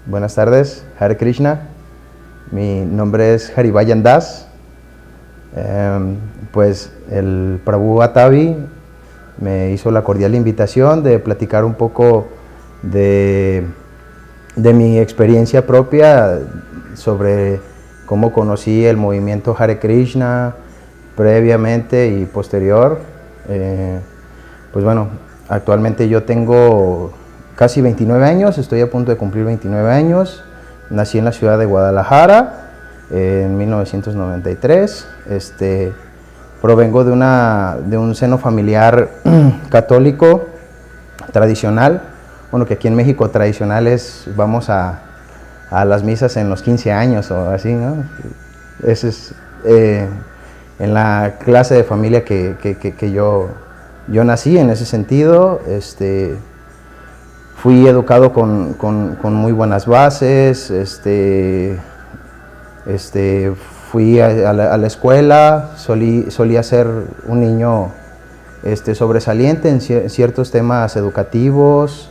Buenas tardes, Hare Krishna. Mi nombre es Harivayan Das. Pues el Prabhu Atavi me hizo la cordial invitación de platicar un poco de mi experiencia propia sobre cómo conocí el movimiento Hare Krishna previamente y posterior. Pues bueno, actualmente yo tengo casi 29 años, estoy a punto de cumplir 29 años. Nací en la ciudad de Guadalajara en 1993. Provengo de un seno familiar católico tradicional. Bueno, que aquí en México tradicional es, vamos a las misas en los 15 años o así, ¿no? Ese es en la clase de familia que yo nací en ese sentido. Fui educado con muy buenas bases, fui a la escuela, solía ser un niño sobresaliente en ciertos temas educativos.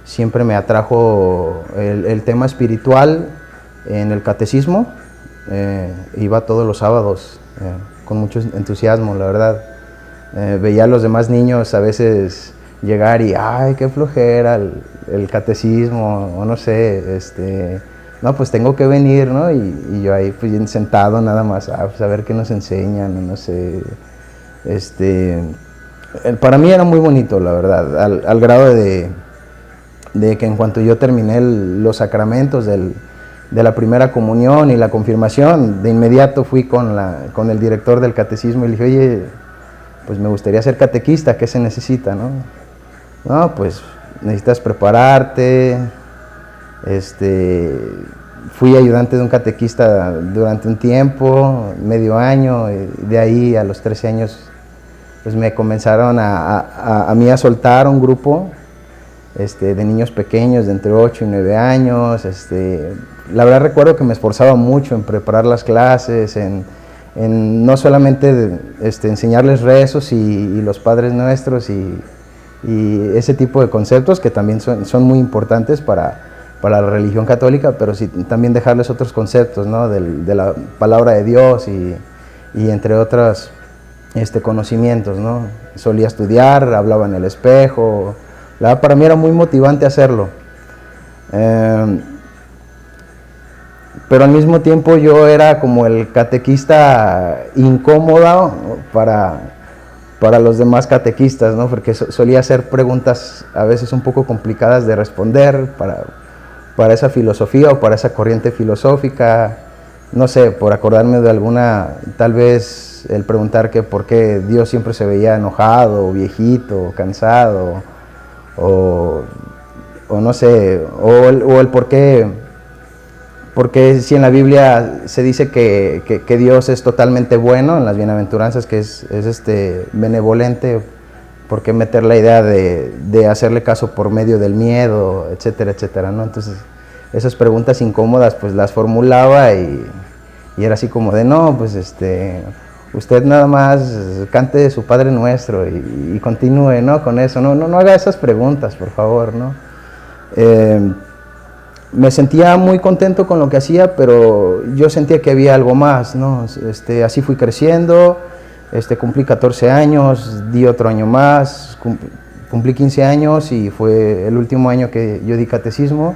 Siempre me atrajo el tema espiritual en el catecismo. Iba todos los sábados con mucho entusiasmo, la verdad. Veía a los demás niños a veces llegar y, ay, qué flojera el catecismo, o no sé, no, pues tengo que venir, ¿no? Y yo ahí pues sentado nada más, pues a ver qué nos enseñan, no sé. Para mí era muy bonito, la verdad, al grado de que en cuanto yo terminé los sacramentos de la primera comunión y la confirmación, de inmediato fui con el director del catecismo y le dije, oye, pues me gustaría ser catequista, ¿qué se necesita, no? No, pues necesitas prepararte. Fui ayudante de un catequista durante un tiempo, medio año, y de ahí a los 13 años pues me comenzaron a mí a soltar un grupo de niños pequeños de entre 8 y 9 años. La verdad recuerdo que me esforzaba mucho en preparar las clases, en no solamente enseñarles rezos y los Padres Nuestros y ese tipo de conceptos que también son muy importantes para la religión católica, pero sí también dejarles otros conceptos, ¿no? de la palabra de Dios y entre otros conocimientos, ¿no? Solía estudiar, hablaba en el espejo. Para mí era muy motivante hacerlo. Pero al mismo tiempo yo era como el catequista incómodo para los demás catequistas, ¿no? Porque solía hacer preguntas a veces un poco complicadas de responder para esa filosofía o para esa corriente filosófica. No sé, por acordarme de alguna, tal vez el preguntar que por qué Dios siempre se veía enojado, o viejito, o cansado, o no sé, o el por qué, porque si en la Biblia se dice que Dios es totalmente bueno, en las bienaventuranzas que es benevolente, ¿por qué meter la idea de hacerle caso por medio del miedo, etcétera, etcétera, ¿no? Entonces, esas preguntas incómodas pues las formulaba y era así como de, no, pues usted nada más cante su Padre Nuestro y continúe, ¿no? Con eso, no haga esas preguntas, por favor, ¿no? Me sentía muy contento con lo que hacía, pero yo sentía que había algo más, ¿no? Así fui creciendo, cumplí 14 años, di otro año más, cumplí 15 años y fue el último año que yo di catecismo.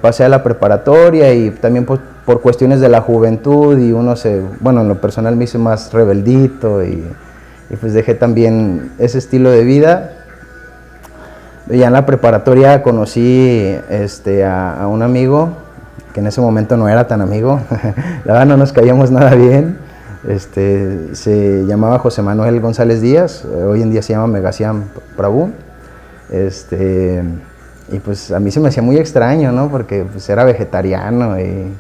Pasé a la preparatoria y también por cuestiones de la juventud y bueno, en lo personal me hice más rebeldito y pues dejé también ese estilo de vida. Ya en la preparatoria conocí a un amigo que en ese momento no era tan amigo, la verdad no nos caíamos nada bien. Se llamaba José Manuel González Díaz, hoy en día se llama Megasiam Prabhu. Y pues a mí se me hacía muy extraño, ¿no? Porque pues era vegetariano y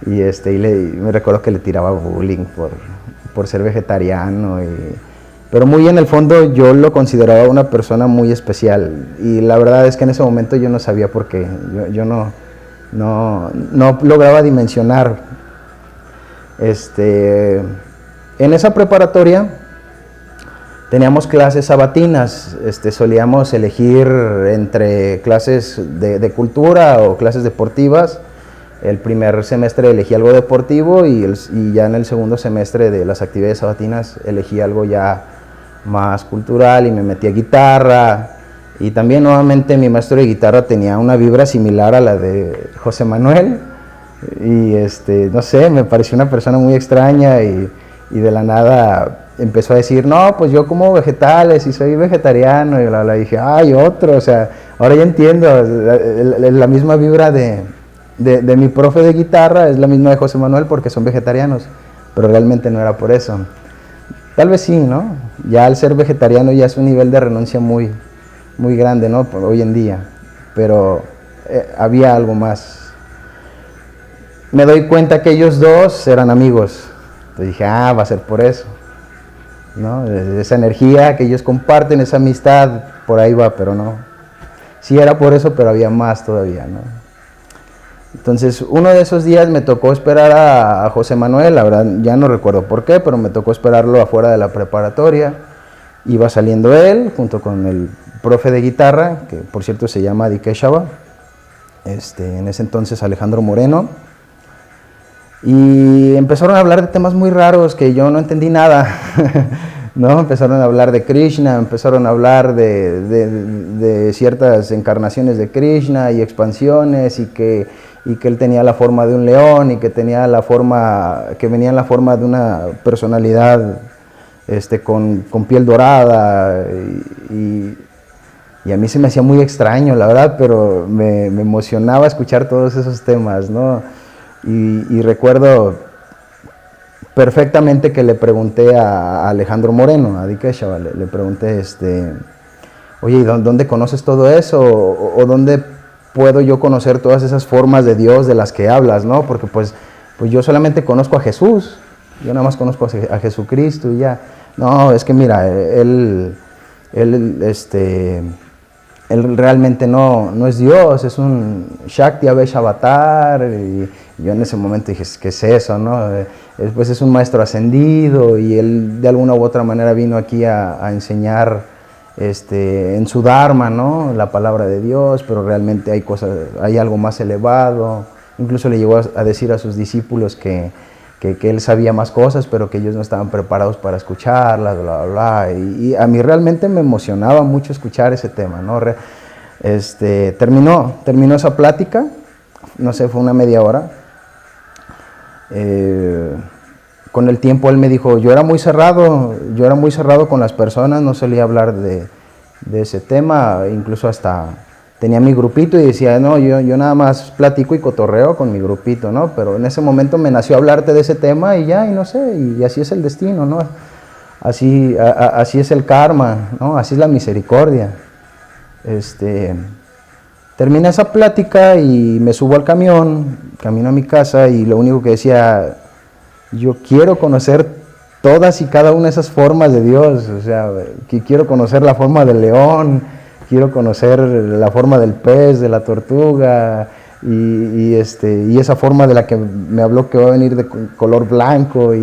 me recuerdo que le tiraba bullying por ser vegetariano. Pero muy en el fondo yo lo consideraba una persona muy especial y la verdad es que en ese momento yo no sabía por qué. Yo no lograba dimensionar. En esa preparatoria teníamos clases sabatinas, solíamos elegir entre clases de cultura o clases deportivas. El primer semestre elegí algo deportivo y ya en el segundo semestre de las actividades sabatinas elegí algo ya más cultural y me metí a guitarra. Y también nuevamente mi maestro de guitarra tenía una vibra similar a la de José Manuel y no sé, me pareció una persona muy extraña y de la nada empezó a decir, no, pues yo como vegetales y soy vegetariano, y la dije, ay, otro, o sea, ahora ya entiendo, la misma vibra de mi profe de guitarra es la misma de José Manuel porque son vegetarianos, pero realmente no era por eso. Tal vez sí, ¿no? Ya al ser vegetariano ya es un nivel de renuncia muy, muy grande, ¿no? Hoy en día, pero había algo más. Me doy cuenta que ellos dos eran amigos, entonces dije, ah, va a ser por eso, ¿no? Esa energía que ellos comparten, esa amistad, por ahí va, pero no. Sí era por eso, pero había más todavía, ¿no? Entonces, uno de esos días me tocó esperar a José Manuel, la verdad ya no recuerdo por qué, pero me tocó esperarlo afuera de la preparatoria. Iba saliendo él, junto con el profe de guitarra, que por cierto se llama Dikeshava, en ese entonces Alejandro Moreno, y empezaron a hablar de temas muy raros que yo no entendí nada, ¿no? Empezaron a hablar de Krishna, empezaron a hablar de ciertas encarnaciones de Krishna y expansiones y que él tenía la forma de un león y que tenía la forma, que venía en la forma de una personalidad con piel dorada y a mí se me hacía muy extraño, la verdad, pero me emocionaba escuchar todos esos temas, ¿no? Y recuerdo perfectamente que le pregunté a Alejandro Moreno, a Dikeshava, le pregunté, oye, ¿y dónde conoces todo eso? ¿O dónde puedo yo conocer todas esas formas de Dios de las que hablas, ¿no? Porque pues yo solamente conozco a Jesús, yo nada más conozco a Jesucristo y ya. No, es que mira, él realmente no es Dios, es un Shakti Avesh Avatar, y yo en ese momento dije, ¿qué es eso, no? Pues es un maestro ascendido y él de alguna u otra manera vino aquí a enseñar en su Dharma, ¿no? La palabra de Dios, pero realmente hay algo más elevado. Incluso le llegó a decir a sus discípulos que él sabía más cosas, pero que ellos no estaban preparados para escucharlas, bla, bla, bla. Y a mí realmente me emocionaba mucho escuchar ese tema, ¿no? Terminó esa plática, no sé, fue una media hora. Con el tiempo él me dijo, yo era muy cerrado con las personas, no solía hablar de ese tema, incluso hasta tenía mi grupito y decía, no, yo nada más platico y cotorreo con mi grupito, ¿no? Pero en ese momento me nació hablarte de ese tema y ya, y no sé, y así es el destino, ¿no? Así es el karma, ¿no? Así es la misericordia. Termina esa plática y me subo al camión, camino a mi casa y lo único que decía, yo quiero conocer todas y cada una de esas formas de Dios, o sea, que quiero conocer la forma del león, quiero conocer la forma del pez, de la tortuga, y esa forma de la que me habló que va a venir de color blanco, y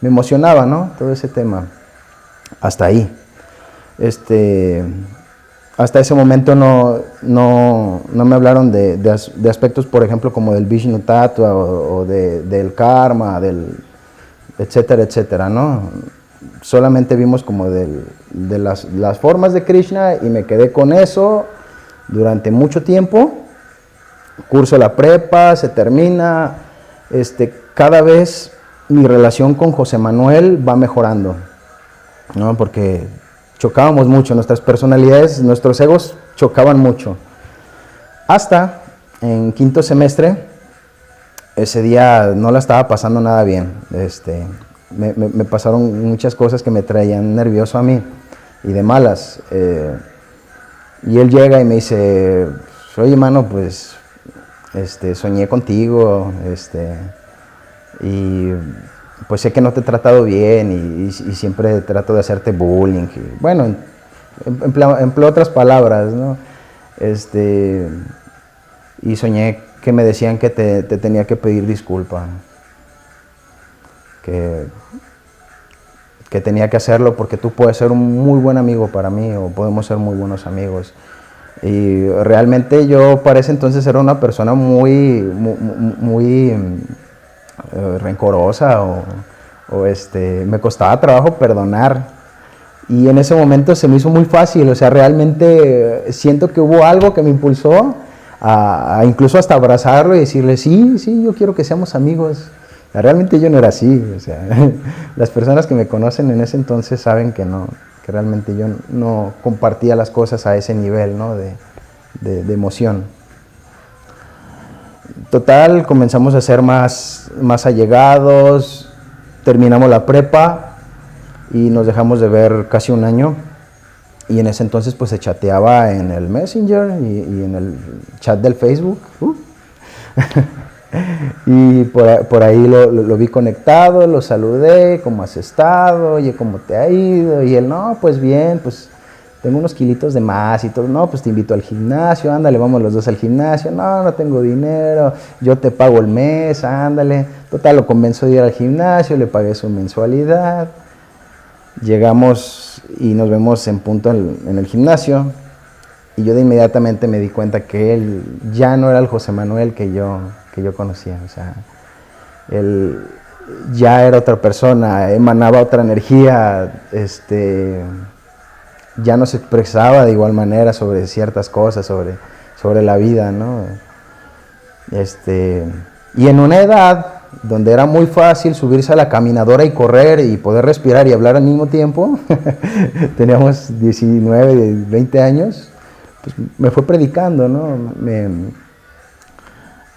me emocionaba, ¿no? Todo ese tema. Hasta ahí. Hasta ese momento no me hablaron de aspectos, por ejemplo, como del Vishnu Tattva o del karma, etcétera, etcétera, ¿no? Solamente vimos como de las formas de Krishna y me quedé con eso durante mucho tiempo. Curso la prepa, se termina, cada vez mi relación con José Manuel va mejorando, ¿no? Porque chocábamos mucho, nuestras personalidades, nuestros egos chocaban mucho. Hasta en quinto semestre, ese día no la estaba pasando nada bien. Me pasaron muchas cosas que me traían nervioso a mí y de malas. Y él llega y me dice, oye, mano, pues soñé contigo, y pues sé que no te he tratado bien y siempre trato de hacerte bullying. Y, bueno, empleo otras palabras, ¿no? Y soñé que me decían que te tenía que pedir disculpa, que que tenía que hacerlo porque tú puedes ser un muy buen amigo para mí o podemos ser muy buenos amigos. Y realmente yo para ese entonces era una persona muy rencorosa me costaba trabajo perdonar. Y en ese momento se me hizo muy fácil, o sea, realmente siento que hubo algo que me impulsó a incluso hasta abrazarlo y decirle, sí, yo quiero que seamos amigos. Realmente yo no era así, o sea, las personas que me conocen en ese entonces saben que no, que realmente yo no compartía las cosas a ese nivel, ¿no? de emoción. Total, comenzamos a ser más allegados, terminamos la prepa y nos dejamos de ver casi un año. Y en ese entonces pues se chateaba en el Messenger y en el chat del Facebook. Y por ahí lo vi conectado, lo saludé, ¿cómo has estado? Oye, ¿cómo te ha ido? Y él, no, pues bien, pues tengo unos kilitos de más y todo. No, pues te invito al gimnasio, ándale, vamos los dos al gimnasio. No tengo dinero, yo te pago el mes, ándale. Total, lo convenzo de ir al gimnasio, le pagué su mensualidad. Llegamos y nos vemos en punto en el gimnasio y yo de inmediatamente me di cuenta que él ya no era el José Manuel que yo conocía, o sea, él ya era otra persona, emanaba otra energía, ya no se expresaba de igual manera sobre ciertas cosas, sobre la vida, ¿no? Y en una edad donde era muy fácil subirse a la caminadora y correr y poder respirar y hablar al mismo tiempo, teníamos 19, 20 años, pues me fue predicando, ¿no?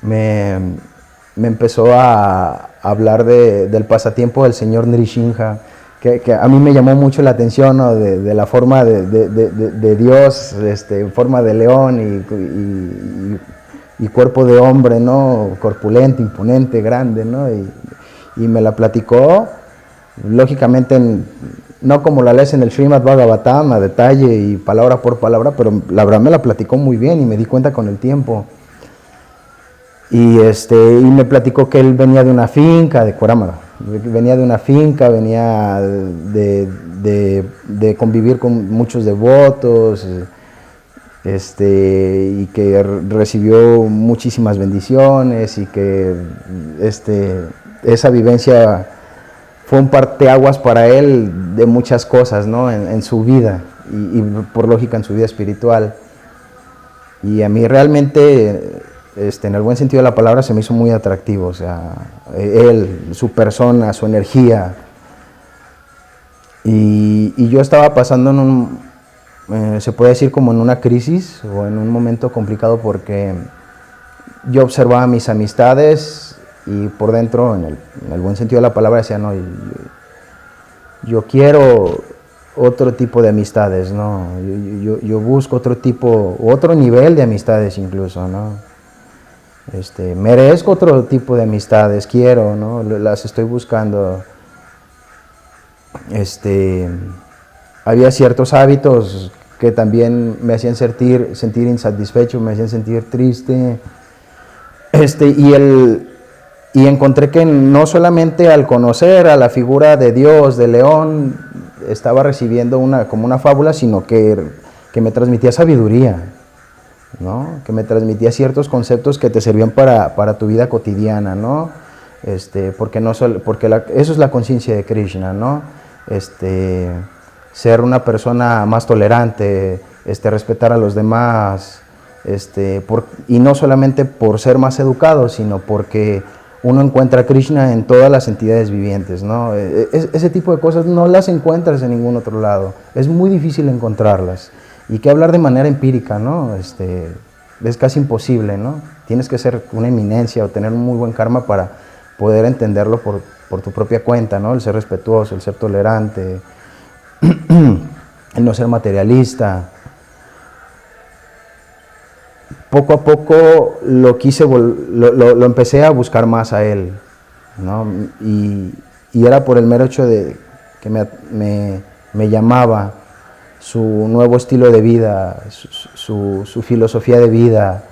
Me empezó a hablar del pasatiempo del señor Nrishinha, que a mí me llamó mucho la atención, ¿no? de la forma de Dios, en forma de león y cuerpo de hombre, ¿no? Corpulento, imponente, grande, ¿no? Y me la platicó, lógicamente, no como la lees en el Srimad Bhagavatam, a detalle y palabra por palabra, pero la verdad me la platicó muy bien y me di cuenta con el tiempo. Y me platicó que él venía de una finca de Cuerámara, venía de convivir con muchos devotos, y que recibió muchísimas bendiciones y que esa vivencia fue un parteaguas para él de muchas cosas, ¿no? en su vida y por lógica en su vida espiritual. Y a mí realmente, en el buen sentido de la palabra, se me hizo muy atractivo, o sea, él, su persona, su energía. Y yo estaba pasando se puede decir como en una crisis o en un momento complicado porque yo observaba mis amistades y por dentro, en el buen sentido de la palabra, decía, no, yo quiero otro tipo de amistades, ¿no? Yo busco otro nivel de amistades incluso, ¿no? Merezco otro tipo de amistades, quiero, ¿no? Las estoy buscando. Había ciertos hábitos que también me hacían sentir insatisfecho, me hacían sentir triste, y encontré que no solamente al conocer a la figura de Dios, de León, estaba recibiendo como una fábula, sino que me transmitía sabiduría, ¿no? Que me transmitía ciertos conceptos que te servían para tu vida cotidiana, ¿no? Porque eso es la conciencia de Krishna, ¿no? Ser una persona más tolerante, respetar a los demás, y no solamente por ser más educado, sino porque uno encuentra a Krishna en todas las entidades vivientes, ¿no? Ese tipo de cosas no las encuentras en ningún otro lado, es muy difícil encontrarlas, y que hablar de manera empírica, ¿no? Es casi imposible, ¿no? Tienes que ser una eminencia o tener un muy buen karma para poder entenderlo por tu propia cuenta, ¿no? El ser respetuoso, el ser tolerante, el no ser materialista. Poco a poco lo empecé a buscar más a él, ¿no? Y era por el mero hecho de que me llamaba su nuevo estilo de vida, su filosofía de vida.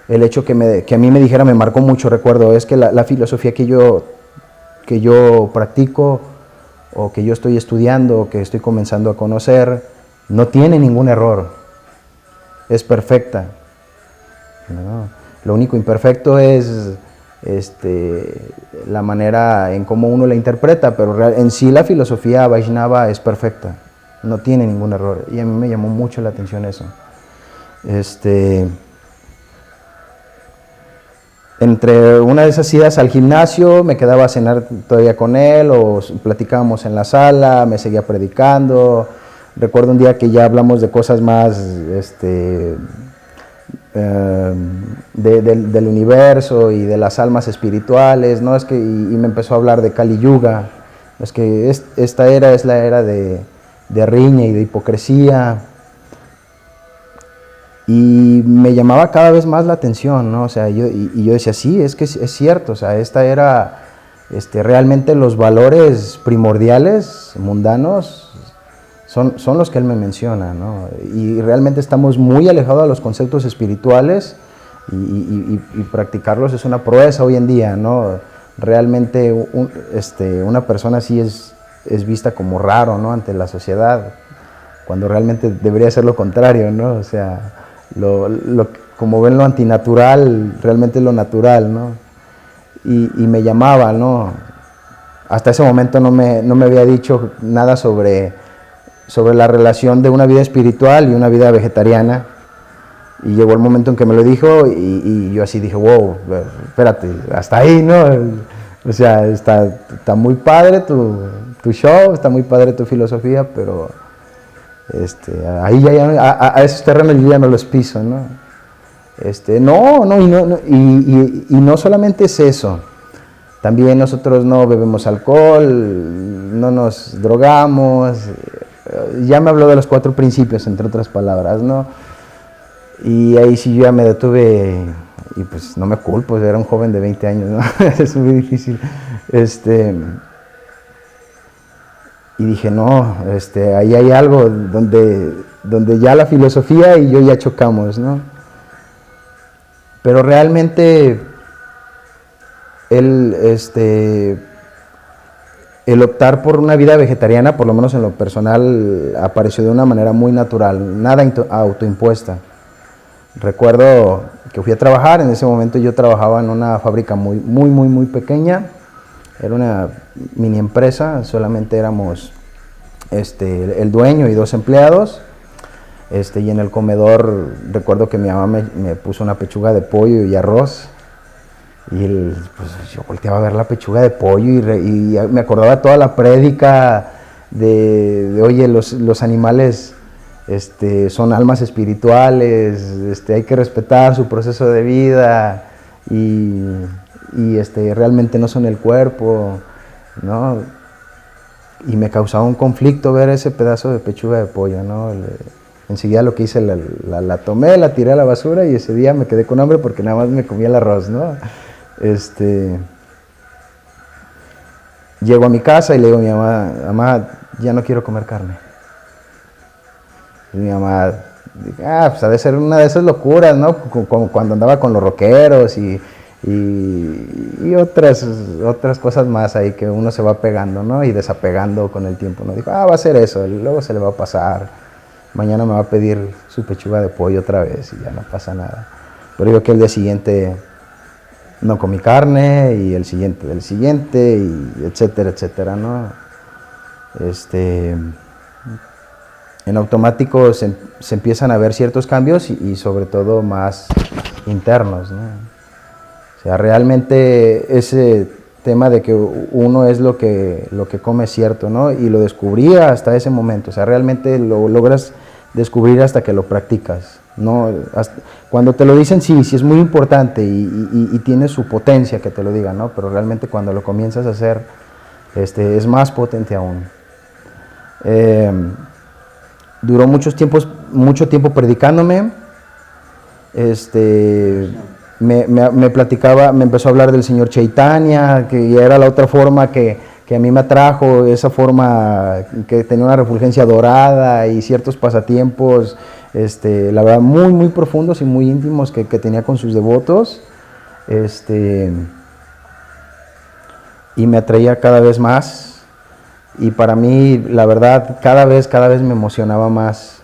El hecho que a mí me dijera me marcó mucho, recuerdo, es que la filosofía que yo practico o que yo estoy estudiando, o que estoy comenzando a conocer, no tiene ningún error, es perfecta, ¿no? Lo único imperfecto es la manera en cómo uno la interpreta, pero en sí la filosofía Vaishnava es perfecta, no tiene ningún error, y a mí me llamó mucho la atención eso. Entre una de esas idas al gimnasio, me quedaba a cenar todavía con él, o platicábamos en la sala, me seguía predicando. Recuerdo un día que ya hablamos de cosas más del universo y de las almas espirituales, ¿no? Y me empezó a hablar de Kali Yuga. Es que esta era es la era de riña y de hipocresía. Y me llamaba cada vez más la atención, ¿no? O sea, yo decía, sí, es que es cierto, o sea, esta era realmente los valores primordiales, mundanos, son los que él me menciona, ¿no? Y realmente estamos muy alejados de los conceptos espirituales y practicarlos es una proeza hoy en día, ¿no? Realmente una persona así es vista como raro, ¿no? Ante la sociedad, cuando realmente debería ser lo contrario, ¿no? O sea, como ven lo antinatural, realmente lo natural, ¿no? Y me llamaba, ¿no? Hasta ese momento no me había dicho nada sobre la relación de una vida espiritual y una vida vegetariana, y llegó el momento en que me lo dijo y yo así dije, wow, espérate, hasta ahí, ¿no? O sea, está muy padre tu show, está muy padre tu filosofía, pero ahí ya a esos terrenos yo ya no los piso, ¿no? Y no solamente es eso, también nosotros no bebemos alcohol, no nos drogamos. Ya me habló de los 4 principios, entre otras palabras, ¿no? Y ahí sí yo ya me detuve y pues no me culpo, era un joven de 20 años, ¿no? Es muy difícil. Y dije, no, ahí hay algo donde ya la filosofía y yo ya chocamos, ¿no? Pero realmente el optar por una vida vegetariana, por lo menos en lo personal, apareció de una manera muy natural, nada autoimpuesta. Recuerdo que fui a trabajar, en ese momento yo trabajaba en una fábrica muy pequeña, era una mini empresa, solamente éramos el dueño y 2 empleados, y en el comedor recuerdo que mi mamá me puso una pechuga de pollo y arroz. Y pues yo volteaba a ver la pechuga de pollo y me acordaba toda la prédica de oye, los animales son almas espirituales, hay que respetar su proceso de vida y realmente no son el cuerpo, ¿no? Y me causaba un conflicto ver ese pedazo de pechuga de pollo, ¿no? Enseguida lo que hice, la tomé, la tiré a la basura y ese día me quedé con hambre porque nada más me comía el arroz, ¿no? Llego a mi casa y le digo a mi mamá, mamá, ya no quiero comer carne. Y mi mamá, pues ha de ser una de esas locuras, ¿no? Como cuando andaba con los rockeros y otras cosas más ahí que uno se va pegando, ¿no? Y desapegando con el tiempo, ¿no? Dijo, va a ser eso, luego se le va a pasar. Mañana me va a pedir su pechuga de pollo otra vez y ya no pasa nada. Pero digo que el día siguiente no comí carne y el siguiente del siguiente y etcétera, ¿no? En automático se empiezan a ver ciertos cambios y sobre todo más internos, ¿no? O sea, realmente ese tema de que uno es lo que come es cierto, ¿no? Y lo descubrí hasta ese momento, o sea, realmente lo logras descubrir hasta que lo practicas, ¿no? Cuando te lo dicen, sí es muy importante y tiene su potencia que te lo digan, ¿no? Pero realmente cuando lo comienzas a hacer, es más potente aún. Duró mucho tiempo predicándome, me platicaba, me empezó a hablar del señor Chaitanya, que era la otra forma que a mí me atrajo, esa forma que tenía una refulgencia dorada y ciertos pasatiempos, la verdad, muy profundos y muy íntimos que tenía con sus devotos, y me atraía cada vez más. y para mí, la verdad, cada vez me emocionaba más